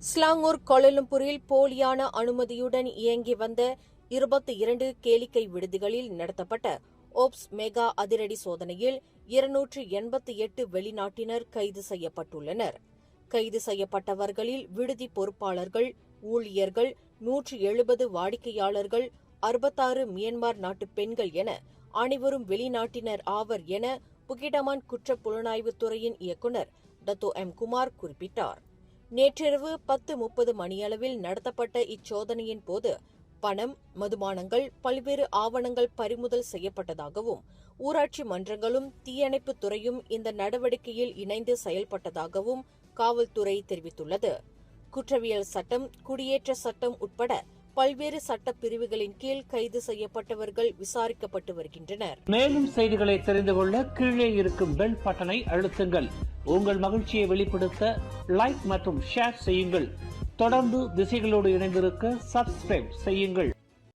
ஸ்லாங்கூர் கோலாலம்பூரில் போலியான அனுமதியுடன் இயங்கி வந்த 22 கேளிக்கை விடுதிகளில் நடத்தப்பட்ட ஓப்ஸ் மெகா அதிரடி சோதனையில் 288 வெளிநாட்டினர் கைது செய்யப்பட்டுள்ளனர். கைது செய்யப்பட்டவர்களில் விடுதி பொறுப்பாளர்கள், ஊழியர்கள், 170 வாடிக்கையாளர்கள், 66 மியான்மர் நாட்டு பெண்கள் என அனைவரும் வெளிநாட்டினர் ஆவர் என புகிடமான் குற்றப் புலனாய்வுத் துறையின் இயக்குநர் டத்தோ எம். குமார் குறிப்பிட்டார். நேற்றிரவு 10:30 மணியளவில் நடத்தப்பட்ட இச்சோதனையின் போது பணம், மதுபானங்கள், பல்வேறு ஆவணங்கள் பறிமுதல் செய்யப்பட்டதாகவும், ஊராட்சி மன்றங்களும் தீயணைப்புத் துறையும் இந்த நடவடிக்கையில் இணைந்து செயல்பட்டதாகவும் காவல்துறை தெரிவித்துள்ளது. குற்றவியல் சட்டம், குடியேற்ற சட்டம் உட்பட பல்வேறு சட்டப் பிரிவுகளின் கீழ் கைது செய்யப்பட்டவர்கள் விசாரிக்கப்பட்டு வருகின்றனர். மேலும் செய்திகளை தெரிந்து கொள்ள கீழே இருக்கும் பெல் பட்டனை அழுத்துங்கள். உங்கள் மகிழ்ச்சியை வெளிப்படுத்த லைக் மற்றும் ஷேர் செய்யுங்கள். தொடர்ந்து திசைகளோடு இணைந்திருக்க சப்ஸ்கிரைப் செய்யுங்கள்.